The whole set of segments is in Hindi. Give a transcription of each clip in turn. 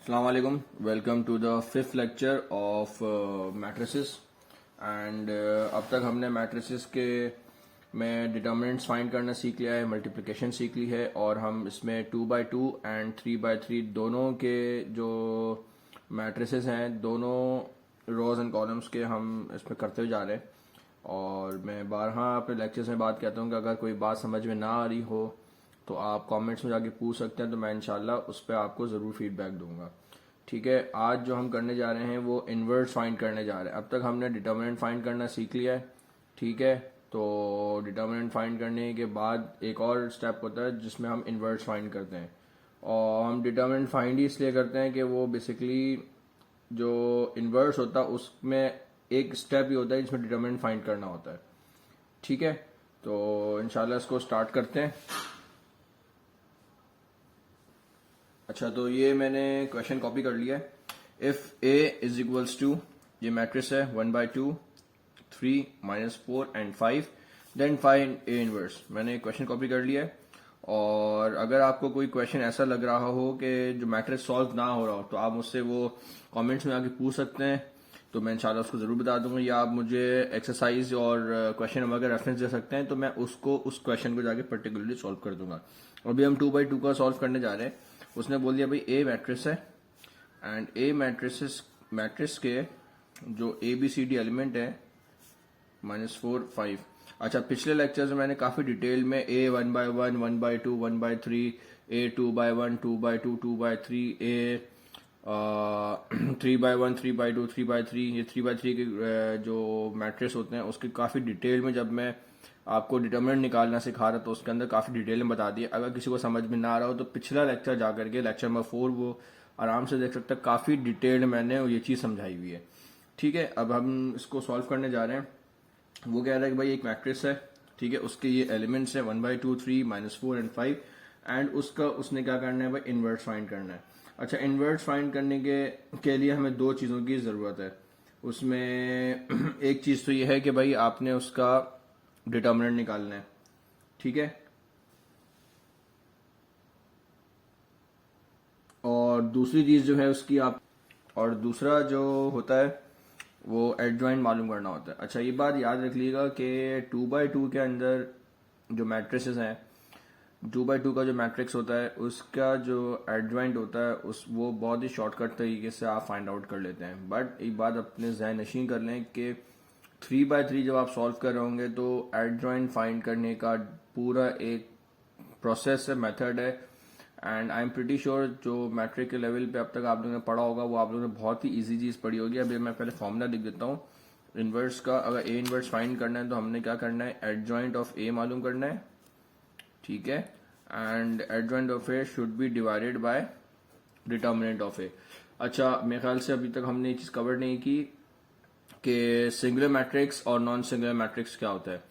अस्सलाम वालेकुम, welcome to the fifth lecture of matrices and अब तक हमने मैट्रिसेस के में डिटर्मिनेंट्स फाइंड करना सीख लिया है, मल्टीप्लिकेशन सीख ली है और हम इसमें 2x2 एंड 3x3 दोनों के जो मैट्रिसेस हैं दोनों रोज एंड कॉलम्स के हम इसमें करते हुए जा रहे हैं। और मैं बारहा अपने लेक्चर्स में बात कहता हूँ कि अगर कोई बात समझ में ना आ रही हो तो आप कमेंट्स में जाके पूछ सकते हैं, तो मैं इंशाल्लाह उस पर आपको ज़रूर फीडबैक दूंगा। ठीक है, आज जो हम करने जा रहे हैं वो इन्वर्स फाइंड करने जा रहे हैं। अब तक हमने डिटर्मिनेंट फाइंड करना सीख लिया है। ठीक है, तो डिटर्मिनेंट फाइंड करने के बाद एक और स्टेप होता है जिसमें हम इन्वर्स फाइंड करते हैं। और हम डिटर्मिनेंट फाइंड ही इसलिए करते हैं कि वो बेसिकली जो इन्वर्स होता है उसमें एक स्टेप ही होता है जिसमें डिटर्मिनेंट फाइंड करना होता है। ठीक है, तो इंशाल्लाह इसको स्टार्ट करते हैं। अच्छा, तो ये मैंने क्वेश्चन कॉपी कर लिया है। If A is equals to, ये मैट्रिक्स है 1/2, 3, -4 and 5, then find A inverse. मैंने क्वेश्चन कॉपी कर लिया है। और अगर आपको कोई क्वेश्चन ऐसा लग रहा हो कि जो मैट्रिक्स सॉल्व ना हो रहा हो तो आप मुझसे वो कमेंट्स में आके पूछ सकते हैं, तो मैं इंशाल्लाह उसको ज़रूर बता दूंगा। या आप मुझे एक्सरसाइज और क्वेश्चन वगैरह रेफरेंस दे सकते हैं, तो मैं उसको उस क्वेश्चन को जाके पर्टिकुलरली सॉल्व कर दूंगा। अभी हम 2x2 का सॉल्व करने जा रहे हैं। उसने बोल दिया भाई ए मैट्रिक्स है एंड ए मैट्रिक्स के जो ABCD एलिमेंट है -4, 5। अच्छा, पिछले लेक्चर्स में मैंने काफी डिटेल में A 1/1, 1/2, 1/3, A 2/1, 2/2, 2/3, A 3/1, 3/2, 3/3, ये 3/3 के जो मैट्रिक्स होते हैं उसके काफी डिटेल में जब मैं आपको डिटर्मिनेंट निकालना सिखा रहा तो उसके अंदर काफी डिटेल में बता दिया। अगर किसी को समझ में ना आ रहा हो तो पिछला लेक्चर जाकर के लेक्चर नंबर 4 वो आराम से देख सकता है। काफी डिटेल मैंने ये चीज समझाई हुई है। ठीक है, अब हम इसको सॉल्व करने जा रहे हैं। वो कह रहा है कि भाई एक मैट्रिक्स है, ठीक है, उसके ये एलिमेंट्स है 1/2, 3, -4 एंड 5 एंड उसने क्या करना है भाई, इनवर्स फाइंड करना है। अच्छा, इनवर्स फाइंड करने के लिए हमें दो चीजों की जरूरत है। उसमें एक चीज तो ये है कि भाई आपने उसका डिटर्मिनेंट निकालना है। ठीक है, और दूसरी चीज जो है उसकी आप, और दूसरा जो होता है वो एडजॉइंट मालूम करना होता है। अच्छा, ये बात याद रख लीजिएगा कि 2x2 के अंदर जो मैट्रिसेस हैं, 2x2 का जो मैट्रिक्स होता है उसका जो एडजॉइंट होता है वो बहुत ही शॉर्टकट तरीके से आप फाइंड आउट कर लेते हैं। बट एक बात अपने ज़हन नशीं कर लें कि 3x3 जब आप सॉल्व कर रहे होंगे तो एडजॉइंट फाइंड करने का पूरा एक प्रोसेस है, मेथड है। And I am pretty sure जो मैट्रिक के लेवल पे अब तक आप लोगों ने पढ़ा होगा वो आप लोगों ने बहुत ही इजी चीज पढ़ी होगी। अभी मैं पहले फॉर्मूला लिख देता हूँ इनवर्स का। अगर ए इनवर्स फाइंड करना है तो हमने क्या करना है, एडजॉइंट ऑफ ए मालूम करना है। ठीक है, and adjoint of A should be divided by determinant of A. अच्छा, मेरे ख्याल से अभी तक हमने ये चीज कवर नहीं की कि सिंगुलर मैट्रिक्स और नॉन सिंगुलर मैट्रिक्स क्या होता है।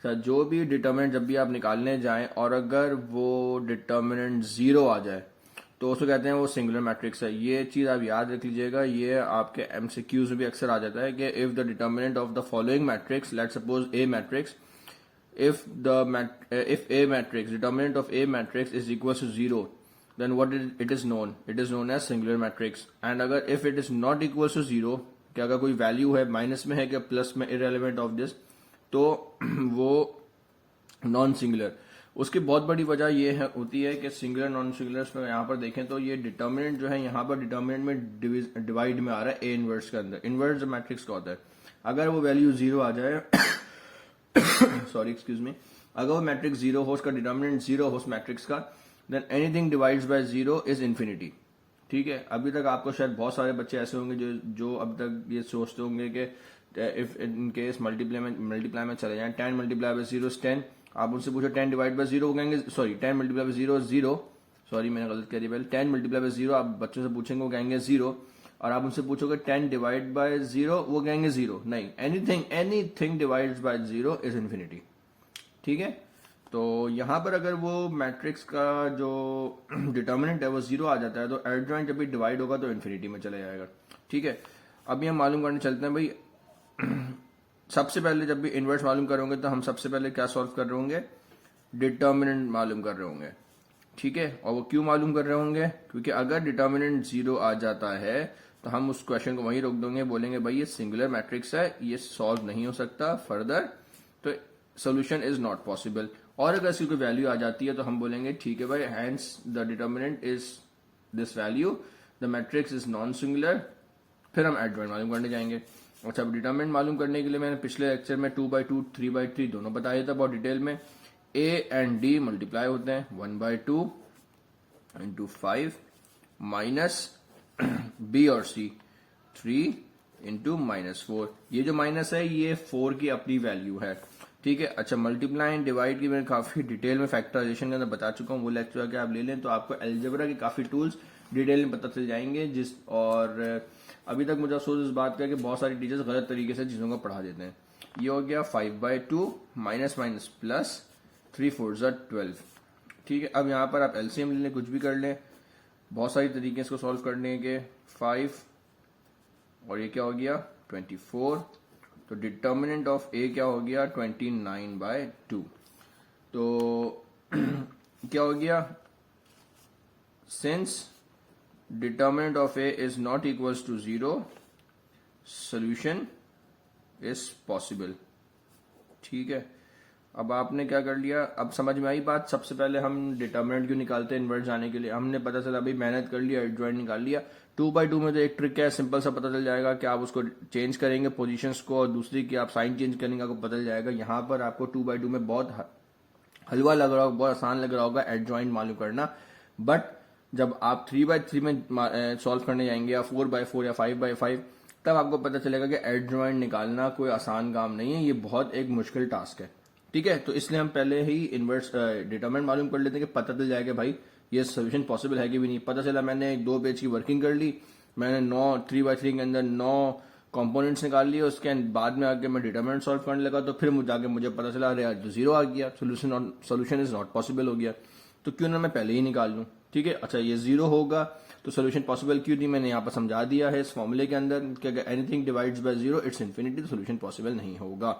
सर, जो भी डिटर्मिनेंट जब भी आप निकालने जाएं और अगर वो डिटर्मिनेंट 0 आ जाए तो उसको कहते हैं वो सिंगुलर मैट्रिक्स है। ये चीज आप याद रख लीजिएगा, ये आपके MCQs में भी अक्सर आ जाता है कि if the determinant of the following matrix, let suppose A matrix, if a matrix determinant of a matrix is equals to 0, then what it is known as singular matrix। and अगर if it is not equals to 0, कि अगर कोई वैल्यू है माइनस में है कि प्लस में, irrelevant ऑफ दिस, तो वो नॉन सिंगुलर। उसकी बहुत बड़ी वजह यह होती है कि सिंगुलर नॉन सिंगुलर में यहाँ पर देखें तो ये डिटर्मिनेंट जो है यहाँ पर डिटर्मिनेंट में डिवाइड में आ रहा है ए इनवर्स के अंदर। इनवर्स मैट्रिक्स का होता है अगर वो वैल्यू 0 आ जाए सॉरी एक्सक्यूज मी, अगर वो मैट्रिक्स 0 हो, उसका डिटर्मिनेंट 0 हो उस मैट्रिक्स का, than anything divides bye 0 is infinity. ठीक है, अभी तक आपको शायद बहुत सारे बच्चे ऐसे होंगे जो अब तक ये सोचते होंगे कि इफ इन केस मल्टीप्लाई में चले जाएं, 10 मल्टीप्लाई बाय 0 इज 10। आप उनसे पूछो 10 डिवाइड बाय 0 कहेंगे, सॉरी 10 मल्टीप्लाई बाय 0 0, सॉरी मैंने गलत कह दिया पहले, 10 मल्टीप्लाई बाय 0 आप बच्चों से पूछेंगे वो कहेंगे 0। और आप उनसे पूछोगे 10 डिवाइड बाय 0 वो कहेंगे 0 नहीं। Anything divides bye 0 is infinity. ठीक है, तो यहां पर अगर वो मैट्रिक्स का जो डिटर्मिनेंट है वो 0 आ जाता है तो एडजॉइंट जब भी डिवाइड होगा तो इन्फिनिटी में चला जाएगा। ठीक है, अभी हम मालूम करने चलते हैं भाई। सबसे पहले जब भी इनवर्स मालूम करोगे तो हम सबसे पहले क्या सॉल्व कर रहे होंगे, डिटर्मिनेंट मालूम कर रहे होंगे। ठीक है, और वो क्यों मालूम कर रहे होंगे, क्योंकि अगर डिटर्मिनेंट 0 आ जाता है तो हम उस क्वेश्चन को वहीं रोक देंगे, बोलेंगे भाई ये सिंगुलर मैट्रिक्स है, ये सॉल्व नहीं हो सकता फर्दर, तो सोल्यूशन इज नॉट पॉसिबल। और अगर इसकी कोई वैल्यू आ जाती है तो हम बोलेंगे ठीक है भाई, hence the determinant is this value, the matrix is non singular, फिर हम एडजॉइंट मालूम करने जाएंगे। अच्छा, अब डिटर्मिनेंट मालूम करने के लिए मैंने पिछले लेक्चर में 2/2 3/3 दोनों बताया था बहुत डिटेल में। ए एंड डी मल्टीप्लाई होते हैं 1/2 इंटू 5 माइनस बी और सी 3 इंटू -4। ये जो माइनस है ये 4 की अपनी वैल्यू है, ठीक है। अच्छा, मल्टीप्लाई एंड डिवाइड की मैं काफी डिटेल में फैक्टराइजेशन के अंदर बता चुका हूँ, वो लेक्चर आके आप ले लें तो आपको अलजेब्रा के काफी टूल्स डिटेल में पता चल जाएंगे। और अभी तक मुझे अफसोस इस बात का कि बहुत सारे टीचर्स गलत तरीके से चीजों को पढ़ा देते हैं। ये हो गया 5/2 माइनस माइनस प्लस 3 4 12, ठीक है। अब यहाँ पर आप एलसीएम ले लें, कुछ भी कर लें, बहुत सारी तरीके इसको सॉल्व करने के। 5 और ये क्या हो गया 24, तो डिटर्मिनेंट ऑफ ए क्या हो गया 29/2। तो क्या हो गया, since determinant of A is not equals to 0, solution is possible, ठीक है। अब आपने क्या कर लिया, अब समझ में आई बात। सबसे पहले हम डिटर्मिनेंट क्यों निकालते हैं इन्वर्स जाने के लिए, हमने पता चला भाई मेहनत कर लिया, एडजॉइंट निकाल लिया। 2/2 में तो एक ट्रिक है, सिंपल सा पता चल जाएगा कि आप उसको चेंज करेंगे पोजीशंस को, और दूसरी की आप साइन चेंज करेंगे आपको पता चल जाएगा। यहाँ पर आपको 2/2 में बहुत हलवा लग रहा होगा, बहुत आसान लग रहा होगा एडजॉइंट मालूम करना, बट जब आप 3/3 में सॉल्व करने जाएंगे या 4/4 या 5/5, तब आपको पता चलेगा कि एडजॉइंट निकालना कोई आसान काम नहीं है, ये बहुत एक मुश्किल टास्क है, ठीक है। तो इसलिए हम पहले ही इनवर्स डिटरमिनेंट मालूम कर लेते हैं कि पता चल जाएगा भाई ये सोल्यूशन पॉसिबल है कि भी नहीं। पता चला मैंने 2 पेज की वर्किंग कर ली, मैंने 3/3 के अंदर 9 कंपोनेंट्स निकाल लिए, उसके बाद में आके मैं डिटरमिनेंट सॉल्व करने लगा, तो फिर जाके मुझे पता चला अरे यार तो 0 आ गया, सोल्यूशन इज नॉट पॉसिबल हो गया, तो क्यों ना मैं पहले ही निकाल लूं, ठीक है। अच्छा, ये 0 होगा तो सोल्यूशन पॉसिबल क्यों नहीं, मैंने यहाँ पर समझा दिया है इस फॉर्मूले के अंदर कि अगर anything divides bye 0 it's infinity, तो सोल्यूशन पॉसिबल नहीं होगा,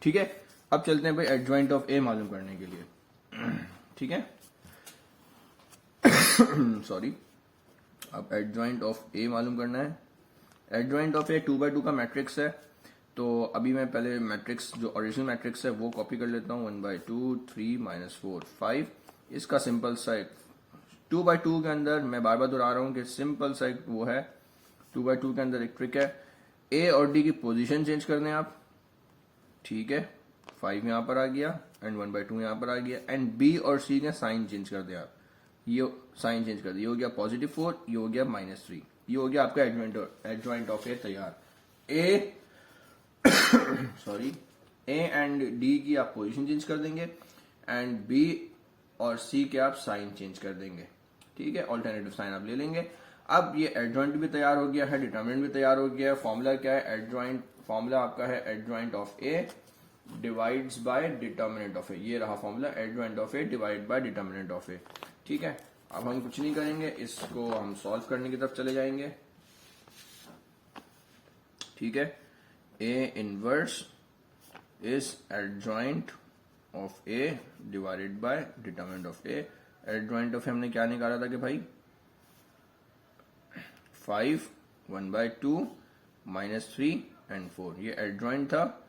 ठीक है। अब चलते हैं भाई एडजॉइंट ऑफ ए मालूम करने के लिए, ठीक है। सॉरी, अब एडजॉइंट ऑफ ए मालूम करना है। एडजॉइंट ऑफ ए 2/2 का मैट्रिक्स है, तो अभी मैं पहले मैट्रिक्स जो ओरिजिनल मैट्रिक्स है वो कॉपी कर लेता हूँ। 1/2 3 -4 5, इसका सिंपल सा 2/2 के अंदर मैं बार बार दोहरा रहा हूँ कि सिंपल सा वो है, 2/2 के अंदर एक ट्रिक है, ए और डी की पोजीशन चेंज करने आप, ठीक है। 5 यहां पर आ गया एंड 1/2 यहां पर आ गया, एंड बी और सी के साइन चेंज कर दिया आप, ये साइन चेंज कर दिया, ये हो गया +4, ये हो गया -3, ये हो गया आपका एडजॉइंट ऑफ ए तैयार। ए सॉरी, ए एंड डी की आप पोजीशन चेंज कर देंगे एंड बी और सी के आप साइन चेंज कर देंगे, ठीक है। ऑल्टरनेटिव साइन आप ले लेंगे। अब ये एडजॉइंट भी तैयार हो गया है, डिटरमिनेंट भी तैयार हो गया है। फॉर्मूला क्या है, एडजॉइंट फॉर्मूला आपका है adjoint of A divides by determinant of A, ये रहा formula, adjoint of A divide by determinant of A, ठीक है। अब हम कुछ नहीं करेंगे, इसको हम सॉल्व करने की तरफ चले जाएंगे, ठीक है। A inverse is adjoint of A divided by determinant of A. Adjoint of A हमने क्या निकाला था कि भाई 5 1/2 -3 एंड 4, ये एडजॉइंट था,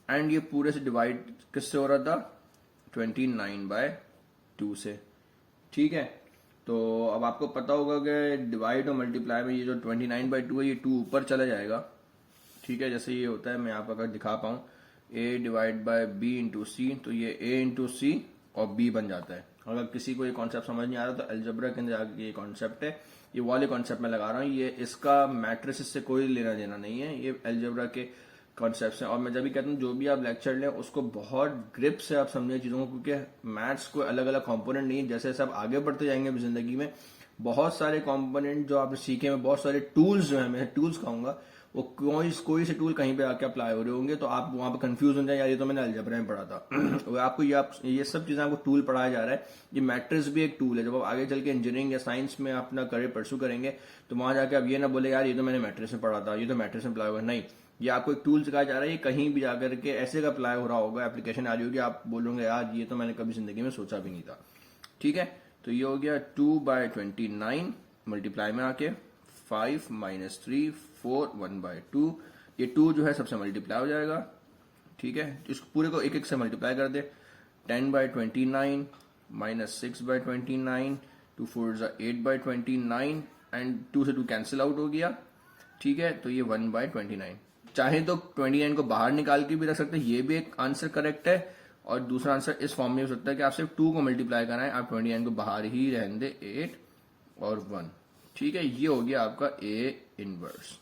एंड ये पूरे से डिवाइड किससे हो रहा था 29/2 से, ठीक है। तो अब आपको पता होगा कि डिवाइड और मल्टीप्लाई में ये जो 29/2 है ये 2 ऊपर चला जाएगा, ठीक है। जैसे ये होता है, मैं आप अगर दिखा पाऊं, a divide by b into C, तो ये a इंटू सी और b बन जाता है। अगर किसी को ये कॉन्सेप्ट समझ नहीं आ रहा तो अलजेब्रा के अंदर आगे ये कॉन्सेप्ट है, ये वाले कॉन्सेप्ट में लगा रहा हूँ, ये इसका मैट्रिसेस से कोई लेना देना नहीं है, ये अलजेब्रा के कॉन्सेप्ट्स हैं। और मैं जब भी कहता हूँ जो भी आप लेक्चर लें उसको बहुत ग्रिप से आप समझें चीजों को, क्योंकि मैथ्स कोई अलग अलग कंपोनेंट नहीं है। जैसे जैसे आप आगे बढ़ते जाएंगे जिंदगी में, बहुत सारे कंपोनेंट जो आपने सीखे हैं, बहुत सारे टूल्स जो है, मैं टूल्स कहूंगा, वो कोई से टूल कहीं पे आके अप्लाई हो रहे होंगे, तो आप वहां पे कंफ्यूज हो जाए, यार ये तो मैंने अलजेब्रा में पढ़ा था। आपको ये सब चीजें आपको टूल पढ़ाया जा रहा है। ये मैट्रिक्स भी एक टूल है, जब आप आगे चल के इंजीनियरिंग या साइंस में अपना करियर परसू करेंगे तो वहां जाके आप ये ना बोले यार ये तो मैंने मैट्रिक्स में पढ़ा था, ये तो मैट्रिक्स में अप्लाई होगा, नहीं, ये आपको एक टूल सिखाया जा रहा है। ये कहीं भी जाकर के ऐसे का अप्लाई हो रहा होगा, एप्लीकेशन आ रही होगी, आप बोलोगे यार ये तो मैंने कभी जिंदगी में सोचा भी नहीं था, ठीक है। तो ये हो गया 2/29 मल्टीप्लाई में आके 5 माइनस 3 4 1/2। ये 2 जो है सबसे मल्टीप्लाई हो जाएगा, ठीक है। इस पूरे को एक एक से मल्टीप्लाई कर दे। 10/29 माइनस 6/29, 2 4 8/29 एंड 2 से 2 कैंसिल आउट हो गया, ठीक है। तो ये 1/29। चाहे तो 29 को बाहर निकाल के भी रख सकते हैं, ये भी एक आंसर करेक्ट है। और दूसरा आंसर इस फॉर्म में हो सकता है कि आप सिर्फ 2 को मल्टीप्लाई कराएं, आप 29 को बाहर ही रहने दे 8 और 1, ठीक है। ये हो गया आपका ए इनवर्स।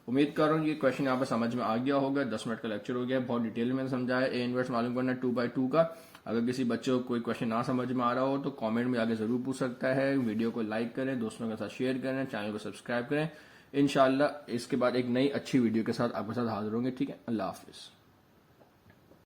उम्मीद कर रहा हूँ ये क्वेश्चन यहाँ पर समझ में आ गया होगा। 10 मिनट का लेक्चर हो गया, बहुत डिटेल में समझाया ए इनवर्स मालूम करना 2/2 का। अगर किसी बच्चे को कोई क्वेश्चन ना समझ में आ रहा हो तो कमेंट में आगे जरूर पूछ सकता है। वीडियो को लाइक करें, दोस्तों के साथ शेयर करें, चैनल को सब्सक्राइब करें। इंशाल्लाह इसके बाद एक नई अच्छी वीडियो के साथ आपके साथ हाजिर होंगे, ठीक है। अल्लाह हाफिज।